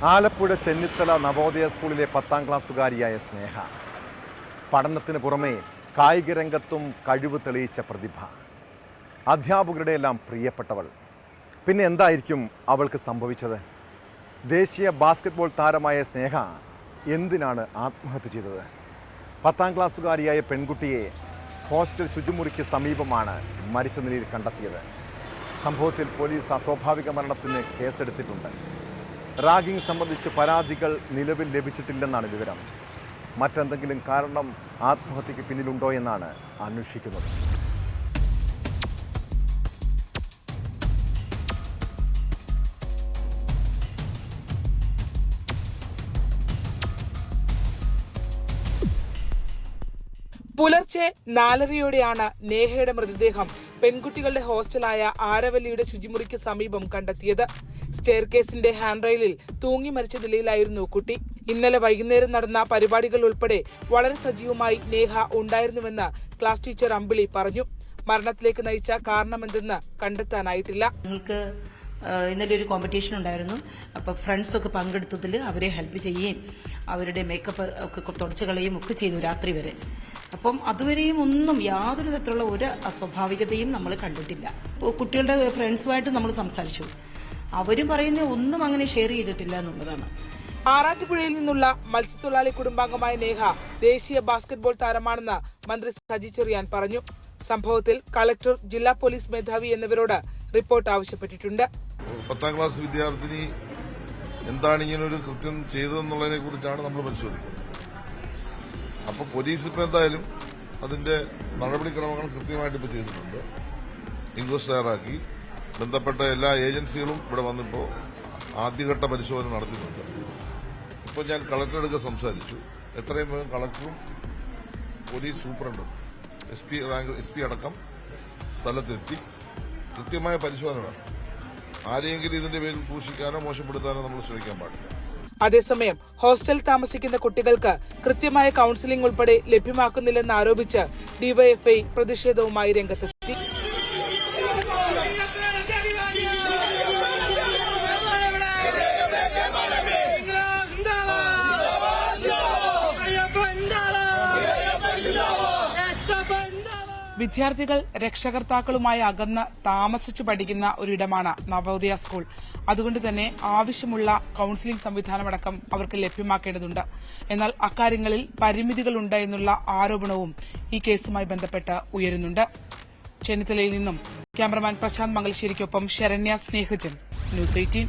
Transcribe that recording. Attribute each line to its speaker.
Speaker 1: ആലപ്പുഴ ചെന്നിത്തല നവോദയ സ്കൂളിലെ 10ാം ക്ലാസ്സുകാരിയായ സ്നേഹ പഠനത്തിന് പുറമെ കായിക രംഗത്തും കഴിവ് തെളിയിച്ച പ്രതിഭ. അധ്യാപകരുടെ എല്ലാം പ്രിയപ്പെട്ടവൾ. പിന്നെ എന്തായിരിക്കും അവൾക്ക് സംഭവിച്ചത്? ദേശീയ ബാസ്കറ്റ്ബോൾ താരമായ സ്നേഹ എന്തിനാണ് ആത്മഹത്യ ചെയ്തത്? 10ാം ക്ലാസ്സുകാരിയായ പെൺകുട്ടിയെ ഹോസ്റ്റൽ ശുചിമുറിക്ക് സമീപമാണ് മരിച്ച നിലയിൽ കണ്ടെത്തിയത്. സംഭവത്തിൽ പോലീസ് അസ്വാഭാവിക മരണത്തിന് കേസെടുത്തിട്ടുണ്ട്. റാഗിംഗ് സംബന്ധിച്ച് പരാതികൾ നിലവിൽ ലഭിച്ചിട്ടില്ലെന്നാണ് വിവരം. മറ്റെന്തെങ്കിലും കാരണം ആത്മഹത്യക്ക് പിന്നിലുണ്ടോ എന്നാണ് അന്വേഷിക്കുന്നത്.
Speaker 2: പുലർച്ചെ 4:30യോടെയാണ് നേഹയുടെ മൃതദേഹം പെൺകുട്ടികളുടെ ഹോസ്റ്റലായ ആരവല്ലിയുടെ ശുചിമുറിക്ക് സമീപം കണ്ടെത്തിയത്. സ്റ്റെയർകേസിന്റെ ഹാൻഡ് റെയിലിൽ തൂങ്ങി മരിച്ച നിലയിലായിരുന്നു കുട്ടി. ഇന്നലെ വൈകുന്നേരം നടന്ന പരിപാടികൾ ഉൾപ്പെടെ വളരെ സജീവമായി നേഹ ഉണ്ടായിരുന്നുവെന്ന് ക്ലാസ് ടീച്ചർ അമ്പിളി പറഞ്ഞു. മരണത്തിലേക്ക് നയിച്ച കാരണമെന്തെന്ന് കണ്ടെത്താനായിട്ടില്ല.
Speaker 3: ഇന്നലെ ഒരു കോമ്പറ്റീഷൻ ഉണ്ടായിരുന്നു. അപ്പോൾ ഫ്രണ്ട്സ് ഒക്കെ പങ്കെടുത്തതിൽ അവരെ ഹെൽപ്പ് ചെയ്യുകയും അവരുടെ മേക്കപ്പ് ഒക്കെ തുടച്ചു കളയുകയും ഒക്കെ ചെയ്തു രാത്രി വരെ. അപ്പം അതുവരെയും ഒന്നും യാതൊരു തരത്തിലുള്ള ഒരു അസ്വാഭാവികതയും നമ്മൾ കണ്ടിട്ടില്ല. കുട്ടികളുടെ ഫ്രണ്ട്സുമായിട്ട് നമ്മൾ സംസാരിച്ചു. അവരും പറയുന്ന ഒന്നും അങ്ങനെ ഷെയർ ചെയ്തിട്ടില്ല എന്നുള്ളതാണ്.
Speaker 2: ആറാട്ടുപുഴയിൽ നിന്നുള്ള മത്സ്യത്തൊഴിലാളി കുടുംബാംഗമായ നേഹ ദേശീയ ബാസ്കറ്റ്ബോൾ താരമാണെന്ന് മന്ത്രി സജി ചെറിയാൻ പറഞ്ഞു. സംഭവത്തിൽ കളക്ടർ, ജില്ലാ പോലീസ് മേധാവി എന്നിവരോട് റിപ്പോർട്ട് ആവശ്യപ്പെട്ടിട്ടുണ്ട്.
Speaker 4: 10ാം ക്ലാസ് വിദ്യാർത്ഥിനി എന്താണ് ഇങ്ങനൊരു കൃത്യം ചെയ്തതെന്നുള്ളതിനെ കുറിച്ചാണ് നമ്മൾ പരിശോധിക്കുന്നത്. അപ്പോൾ പോലീസ് ഇപ്പോൾ എന്തായാലും അതിന്റെ നടപടിക്രമങ്ങൾ കൃത്യമായിട്ട് ഇപ്പോൾ ചെയ്തിട്ടുണ്ട്. ഇൻക്വസ്റ്റ് തയ്യാറാക്കി ബന്ധപ്പെട്ട എല്ലാ ഏജൻസികളും ഇവിടെ വന്നിപ്പോൾ ആദ്യഘട്ട പരിശോധന നടത്തിയിട്ടുണ്ട്. ഇപ്പോൾ ഞാൻ കളക്ടറെടുക്കെ സംസാരിച്ചു. എത്രയും വേഗം കളക്ടറും പോലീസ് സൂപ്രണ്ടും എസ് പി അടക്കം സ്ഥലത്തെത്തി കൃത്യമായ പരിശോധന വേണം. ആരെയെങ്കിലും ഇതിന്റെ പേരിൽ ക്രൂശിക്കാനോ മോശപ്പെടുത്താനോ നമ്മൾ ശ്രമിക്കാൻ പാടില്ല.
Speaker 2: അതേസമയം ഹോസ്റ്റലിൽ താമസിക്കുന്ന കുട്ടികൾക്ക് കൃത്യമായ കൌൺസിലിംഗ് ഉൾപ്പെടെ ലഭ്യമാക്കുന്നില്ലെന്ന് ആരോപിച്ച് ഡിവൈഎഫ്ഐ പ്രതിഷേധവുമായി രംഗത്തെത്തി. വിദ്യാർത്ഥികൾ രക്ഷകർത്താക്കളുമായി അകന്ന് താമസിച്ചു പഠിക്കുന്ന ഒരിടമാണ് നവോദയ സ്കൂൾ. അതുകൊണ്ട് തന്നെ ആവശ്യമുള്ള കൌൺസിലിംഗ് സംവിധാനമടക്കം അവർക്ക് ലഭ്യമാക്കേണ്ടതുണ്ട്. എന്നാൽ അക്കാര്യങ്ങളിൽ പരിമിതികളുണ്ട് എന്നുള്ള ആരോപണവും ഈ കേസുമായി ബന്ധപ്പെട്ട് ഉയരുന്നുണ്ട്. ചെന്നിത്തലയിൽ നിന്നും ക്യാമറമാൻ പ്രശാന്ത് മംഗലശ്ശേരിക്കൊപ്പം ശരണ്യ സ്നേഹജൻ, ന്യൂസ് 18.